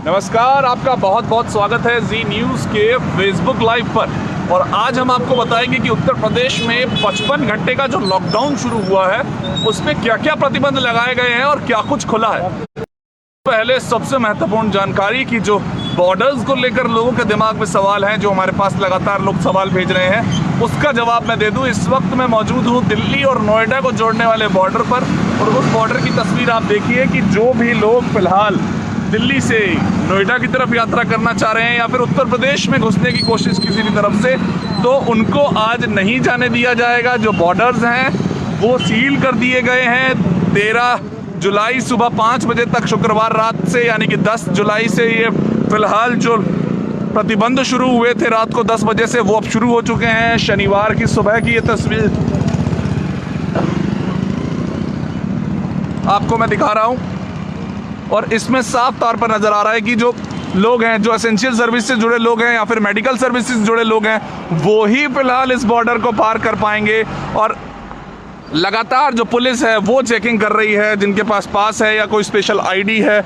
नमस्कार, आपका बहुत बहुत स्वागत है जी न्यूज़ के फेसबुक लाइव पर। और आज हम आपको बताएंगे कि उत्तर प्रदेश में 55 घंटे का जो लॉकडाउन शुरू हुआ है उस पर क्या क्या प्रतिबंध लगाए गए हैं और क्या कुछ खुला है। पहले सबसे महत्वपूर्ण जानकारी कि जो बॉर्डर्स को लेकर लोगों के दिमाग में सवाल हैं, जो हमारे पास लगातार लोग सवाल भेज रहे हैं, उसका जवाब मैं दे दूं। इस वक्त मैं मौजूद हूं दिल्ली और नोएडा को जोड़ने वाले बॉर्डर पर, और उस बॉर्डर की तस्वीर आप देखिए कि जो भी लोग फिलहाल दिल्ली से नोएडा की तरफ यात्रा करना चाह रहे हैं या फिर उत्तर प्रदेश में घुसने की कोशिश किसी भी तरफ से, तो उनको आज नहीं जाने दिया जाएगा। जो बॉर्डर्स हैं वो सील कर दिए गए हैं। 13 जुलाई सुबह 5 बजे तक, शुक्रवार रात से, यानी कि 10 जुलाई से ये फिलहाल जो प्रतिबंध शुरू हुए थे रात को 10 बजे से, वो अब शुरू हो चुके हैं। शनिवार की सुबह की ये तस्वीर आपको मैं दिखा रहा हूँ, और इसमें साफ तौर पर नज़र आ रहा है कि जो लोग हैं, जो एसेंशियल सर्विस से जुड़े लोग हैं या फिर मेडिकल सर्विसेज से जुड़े लोग हैं, वो ही फिलहाल इस बॉर्डर को पार कर पाएंगे। और लगातार जो पुलिस है वो चेकिंग कर रही है। जिनके पास पास है या कोई स्पेशल आईडी है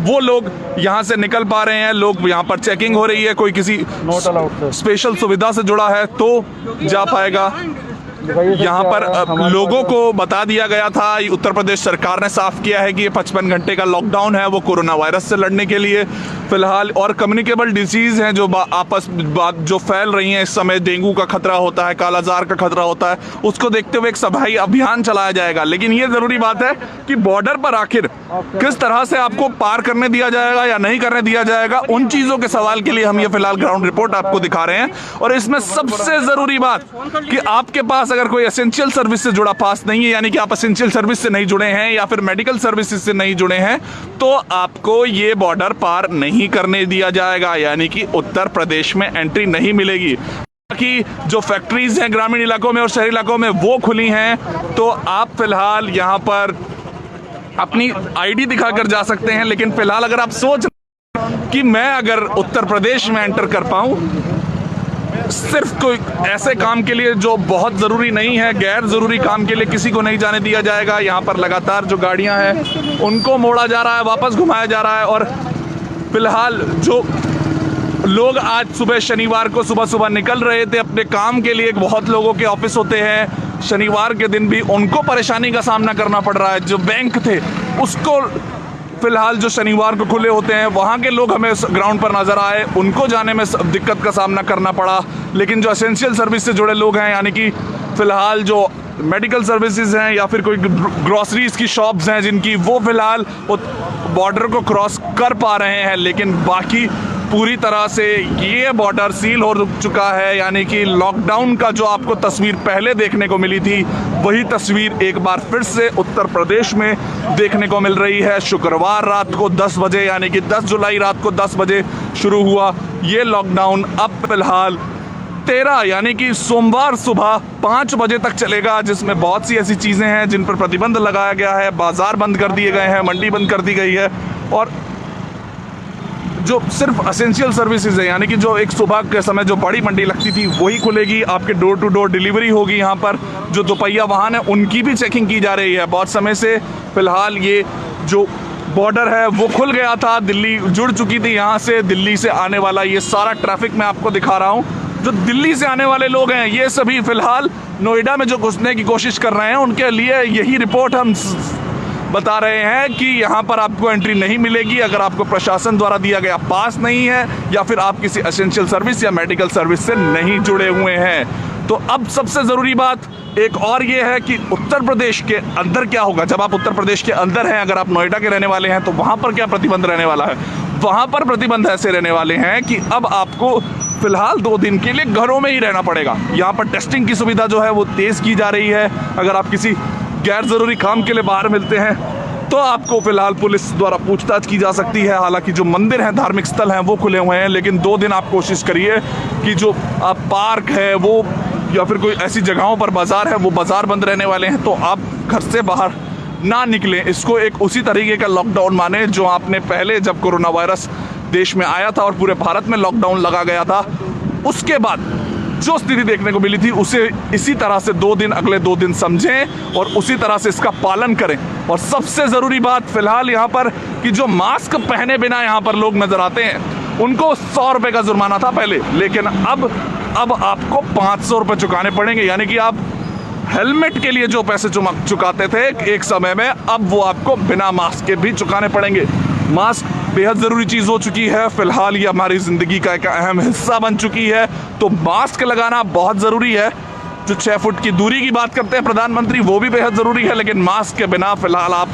वो लोग यहाँ से निकल पा रहे हैं। लोग यहाँ पर चेकिंग हो रही है, कोई किसी स्पेशल सुविधा से जुड़ा है तो जा पाएगा। यहाँ पर लोगों को बता दिया गया था, उत्तर प्रदेश सरकार ने साफ किया है कि ये 55 घंटे का लॉकडाउन है वो कोरोना वायरस से लड़ने के लिए फिलहाल। और कम्युनिकेबल डिजीज़ हैं जो जो फैल रही हैं इस समय, डेंगू का खतरा होता है, कालाजार का खतरा होता है, उसको देखते हुए एक सफाई अभियान चलाया जाएगा। लेकिन ये ज़रूरी बात है कि बॉर्डर पर आखिर किस तरह से आपको पार करने दिया जाएगा या नहीं करने दिया जाएगा, उन चीज़ों के सवाल के लिए हम ये फिलहाल ग्राउंड रिपोर्ट आपको दिखा रहे हैं। और इसमें सबसे ज़रूरी बात कि आपके पास अगर कोई एसेंशियल सर्विस से जुड़ा पास नहीं है, यानी कि आप एसेंशियल सर्विस से नहीं जुड़े हैं या फिर मेडिकल सर्विसेज से नहीं जुड़े हैं, तो आपको ये बॉर्डर पार नहीं करने दिया जाएगा, यानी कि उत्तर प्रदेश में एंट्री नहीं मिलेगी। कि जो फैक्ट्रीज हैं ग्रामीण इलाकों में और शहरी इलाकों में वो खुली हैं, तो आप फिलहाल यहाँ पर अपनी आईडी दिखाकर जा सकते हैं। लेकिन फिलहाल अगर आप सोच कि मैं अगर उत्तर प्रदेश में एंटर कर पाऊँ सिर्फ कोई ऐसे काम के लिए जो बहुत ज़रूरी नहीं है, गैर ज़रूरी काम के लिए किसी को नहीं जाने दिया जाएगा। यहाँ पर लगातार जो गाड़ियाँ हैं उनको मोड़ा जा रहा है, वापस घुमाया जा रहा है। और फिलहाल जो लोग आज सुबह शनिवार को सुबह निकल रहे थे अपने काम के लिए, बहुत लोगों के ऑफिस होते हैं शनिवार के दिन भी, उनको परेशानी का सामना करना पड़ रहा है। जो बैंक थे उसको फिलहाल जो शनिवार को खुले होते हैं वहाँ के लोग हमें ग्राउंड पर नज़र आए, उनको जाने में दिक्कत का सामना करना पड़ा। लेकिन जो एसेंशियल सर्विस से जुड़े लोग हैं, यानी कि फ़िलहाल जो मेडिकल सर्विसेज हैं या फिर कोई ग्रॉसरीज़ की शॉप्स हैं जिनकी, वो फ़िलहाल बॉर्डर को क्रॉस कर पा रहे हैं। लेकिन बाकी पूरी तरह से ये बॉर्डर सील हो चुका है, यानी कि लॉकडाउन का जो आपको तस्वीर पहले देखने को मिली थी वही तस्वीर एक बार फिर से उत्तर प्रदेश में देखने को मिल रही है। शुक्रवार रात को 10 बजे, यानी कि 10 जुलाई रात को 10 बजे शुरू हुआ ये लॉकडाउन, अब फिलहाल 13 यानी कि सोमवार सुबह 5 बजे तक चलेगा, जिसमें बहुत सी ऐसी चीज़ें हैं जिन पर प्रतिबंध लगाया गया है। बाज़ार बंद कर दिए गए हैं, मंडी बंद कर दी गई है, और जो सिर्फ एसेंशियल सर्विसेज है, यानी कि जो एक सुबह के समय जो बड़ी मंडी लगती थी वही खुलेगी। आपके डोर टू डोर डिलीवरी होगी। यहाँ पर जो दोपहिया वाहन है उनकी भी चेकिंग की जा रही है। बहुत समय से फिलहाल ये जो बॉर्डर है वो खुल गया था, दिल्ली जुड़ चुकी थी यहाँ से। दिल्ली से आने वाला ये सारा ट्रैफिक मैं आपको दिखा रहा हूँ। जो दिल्ली से आने वाले लोग हैं ये सभी फिलहाल नोएडा में जो घुसने की कोशिश कर रहे हैं, उनके लिए यही रिपोर्ट हम बता रहे हैं कि यहाँ पर आपको एंट्री नहीं मिलेगी अगर आपको प्रशासन द्वारा दिया गया पास नहीं है या फिर आप किसी एसेंशियल सर्विस या मेडिकल सर्विस से नहीं जुड़े हुए हैं। तो अब सबसे ज़रूरी बात एक और ये है कि उत्तर प्रदेश के अंदर क्या होगा। जब आप उत्तर प्रदेश के अंदर हैं, अगर आप नोएडा के रहने वाले हैं, तो वहाँ पर क्या प्रतिबंध रहने वाला है। वहाँ पर प्रतिबंध ऐसे रहने वाले हैं कि अब आपको फिलहाल 2 दिन के लिए घरों में ही रहना पड़ेगा। यहाँ पर टेस्टिंग की सुविधा जो है वो तेज़ की जा रही है। अगर आप किसी गैर ज़रूरी काम के लिए बाहर मिलते हैं तो आपको फिलहाल पुलिस द्वारा पूछताछ की जा सकती है। हालांकि जो मंदिर हैं, धार्मिक स्थल हैं, वो खुले हुए हैं, लेकिन 2 दिन आप कोशिश करिए कि जो आप पार्क है वो या फिर कोई ऐसी जगहों पर बाज़ार है वो बाज़ार बंद रहने वाले हैं, तो आप घर से बाहर ना निकलें। इसको एक उसी तरीके का लॉकडाउन माने जो आपने पहले, जब कोरोना वायरस देश में आया था और पूरे भारत में लॉकडाउन लगा गया था, उसके बाद जो स्थिति देखने को मिली थी उसे इसी तरह से 2 दिन, अगले 2 दिन समझें और उसी तरह से इसका पालन करें। और सबसे ज़रूरी बात फिलहाल यहाँ पर कि जो मास्क पहने बिना यहाँ पर लोग नज़र आते हैं उनको 100 रुपये का जुर्माना था पहले, लेकिन अब आपको 500 रुपये चुकाने पड़ेंगे। यानी कि आप हेलमेट के लिए जो पैसे चुकाते थे एक समय में, अब वो आपको बिना मास्क के भी चुकाने पड़ेंगे। मास्क बेहद ज़रूरी चीज़ हो चुकी है, फिलहाल ये हमारी ज़िंदगी का एक अहम हिस्सा बन चुकी है, तो मास्क लगाना बहुत ज़रूरी है। जो 6 फुट की दूरी की बात करते हैं प्रधानमंत्री, वो भी बेहद ज़रूरी है, लेकिन मास्क के बिना फिलहाल आप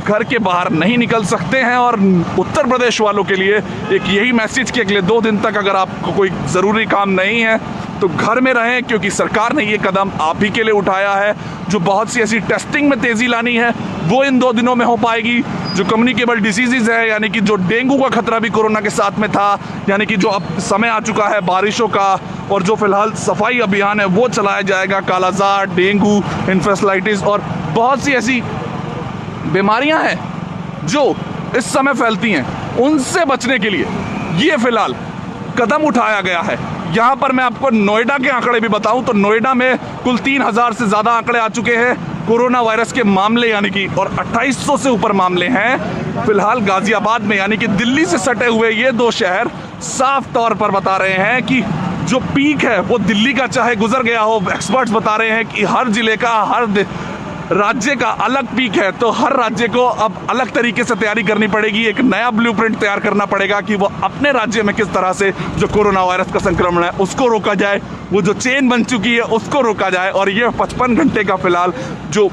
घर के बाहर नहीं निकल सकते हैं। और उत्तर प्रदेश वालों के लिए एक यही मैसेज कि अगले 2 दिन तक अगर आपको कोई ज़रूरी काम नहीं है तो घर में रहें, क्योंकि सरकार ने ये कदम आप ही के लिए उठाया है। जो बहुत सी ऐसी टेस्टिंग में तेज़ी लानी है वो इन 2 दिनों में हो पाएगी। जो कम्युनिकेबल डिसीज़ है, यानी कि जो डेंगू का खतरा भी कोरोना के साथ में था, यानी कि जो अब समय आ चुका है बारिशों का, और जो फिलहाल सफाई अभियान है वो चलाया जाएगा। कालाजार, डेंगू, इन्फेस्टाइटिस और बहुत सी ऐसी बीमारियां हैं जो इस समय फैलती हैं, उनसे बचने के लिए ये फिलहाल कदम उठाया गया है। यहाँ पर मैं आपको नोएडा के आंकड़े भी बताऊं तो नोएडा में कुल 3000 से ज़्यादा आंकड़े आ चुके हैं कोरोना वायरस के मामले, यानी कि, और 2800 से ऊपर मामले हैं फिलहाल गाजियाबाद में। यानी कि दिल्ली से सटे हुए ये 2 शहर साफ तौर पर बता रहे हैं कि जो पीक है वो दिल्ली का चाहे गुजर गया हो, एक्सपर्ट्स बता रहे हैं कि हर जिले का, हर राज्य का अलग पीक है, तो हर राज्य को अब अलग तरीके से तैयारी करनी पड़ेगी। एक नया ब्लूप्रिंट तैयार करना पड़ेगा कि वो अपने राज्य में किस तरह से जो कोरोना वायरस का संक्रमण है उसको रोका जाए, वो जो चेन बन चुकी है उसको रोका जाए। और ये 55 घंटे का फिलहाल जो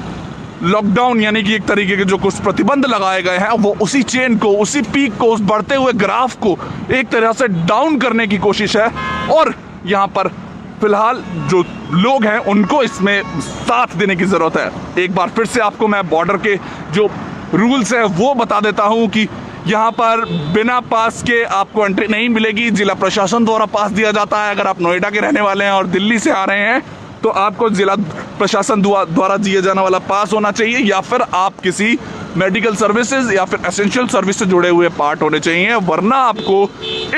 लॉकडाउन, यानी कि एक तरीके के जो कुछ प्रतिबंध लगाए गए हैं, वो उसी चेन को, उसी पीक को, उस बढ़ते हुए ग्राफ को एक तरह से डाउन करने की कोशिश है। और यहाँ पर फिलहाल जो लोग हैं उनको इसमें साथ देने की ज़रूरत है। एक बार फिर से आपको मैं बॉर्डर के जो रूल्स हैं वो बता देता हूँ कि यहाँ पर बिना पास के आपको एंट्री नहीं मिलेगी। जिला प्रशासन द्वारा पास दिया जाता है। अगर आप नोएडा के रहने वाले हैं और दिल्ली से आ रहे हैं तो आपको जिला प्रशासन द्वारा दिए जाने वाला पास होना चाहिए, या फिर आप किसी मेडिकल सर्विसेज या फिर एसेंशियल सर्विस से जुड़े हुए पार्ट होने चाहिए, वरना आपको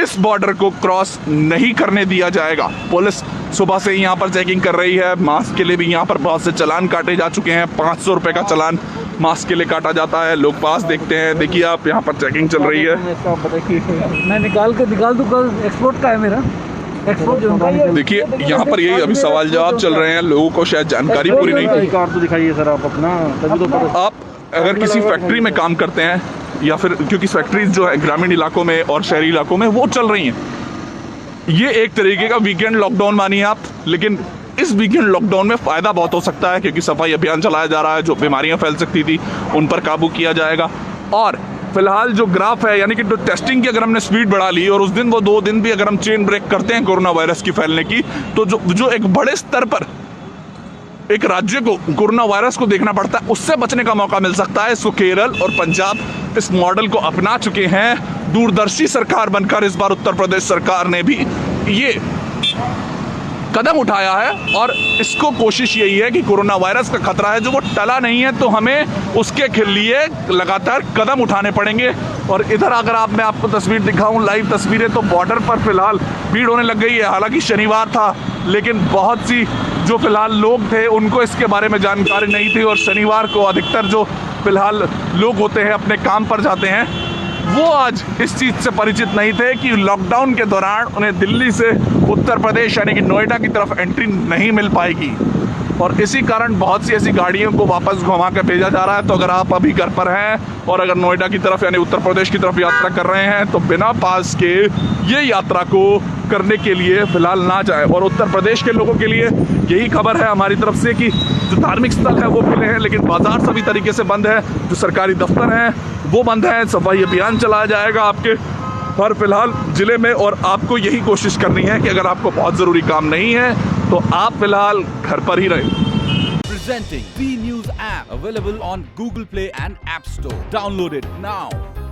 इस बॉर्डर को क्रॉस नहीं करने दिया जाएगा। पुलिस सुबह से यहाँ पर चेकिंग कर रही है। मास्क के लिए भी यहाँ पर बहुत से चालान काटे जा चुके हैं। 500 रुपये का चालान मास्क के लिए काटा जाता है। लोग पास देखते हैं। देखिए आप, यहाँ पर चेकिंग चल रही है। मैं निकाल दूँ, कल एक्सपोर्ट का है मेरा। देखिए यहाँ पर यही अभी सवाल जवाब चल रहे हैं, लोगों को शायद जानकारी पूरी नहीं थी। तो दिखाइए सर आप अपना, तभी तो आप अगर किसी फैक्ट्री में काम करते हैं या फिर, क्योंकि फैक्ट्रीज जो है ग्रामीण इलाकों में और शहरी इलाकों में वो चल रही हैं, ये एक तरीके का वीकेंड लॉकडाउन मानिए आप। लेकिन इस वीकेंड लॉकडाउन में फ़ायदा बहुत हो सकता है, क्योंकि सफाई अभियान चलाया जा रहा है। जो बीमारियां फैल सकती थी उन पर काबू किया जाएगा। और फिलहाल जो ग्राफ है, यानी कि जो टेस्टिंग की अगर हमने स्पीड बढ़ा ली और उस दिन वो 2 दिन भी अगर हम चेन ब्रेक करते हैं कोरोना वायरस की फैलने की, तो जो एक बड़े स्तर पर एक राज्य को कोरोना वायरस को देखना पड़ता है, उससे बचने का मौका मिल सकता है। इसको केरल और पंजाब इस मॉडल को अपना चुके हैं। दूरदर्शी सरकार बनकर इस बार उत्तर प्रदेश सरकार ने भी ये कदम उठाया है, और इसको कोशिश यही है कि कोरोना वायरस का खतरा है जो वो टला नहीं है, तो हमें उसके लिए लगातार कदम उठाने पड़ेंगे। और इधर अगर मैं आपको तस्वीर दिखाऊं, लाइव तस्वीरें, तो बॉर्डर पर फिलहाल भीड़ होने लग गई है। हालांकि शनिवार था, लेकिन बहुत सी जो फिलहाल लोग थे उनको इसके बारे में जानकारी नहीं थी, और शनिवार को अधिकतर जो फिलहाल लोग होते हैं अपने काम पर जाते हैं, वो आज इस चीज़ से परिचित नहीं थे कि लॉकडाउन के दौरान उन्हें दिल्ली से उत्तर प्रदेश यानी कि नोएडा की तरफ एंट्री नहीं मिल पाएगी। और इसी कारण बहुत सी ऐसी गाड़ियों को वापस घुमा कर भेजा जा रहा है। तो अगर आप अभी घर पर हैं और अगर नोएडा की तरफ यानी उत्तर प्रदेश की तरफ यात्रा कर रहे हैं, तो बिना पास के ये यात्रा को करने के लिए फ़िलहाल ना जाए। और उत्तर प्रदेश के लोगों के लिए यही खबर है हमारी तरफ से कि जो धार्मिक स्थल है वो खुले हैं, लेकिन बाज़ार सभी तरीके से बंद है। जो सरकारी दफ्तर हैं वो बंद हैं। सफाई अभियान चलाया जाएगा आपके हर फिलहाल ज़िले में, और आपको यही कोशिश करनी है कि अगर आपको बहुत ज़रूरी काम नहीं है तो आप फिलहाल घर पर ही रहें। Presenting B News app available on Google Play and App Store. Download it now.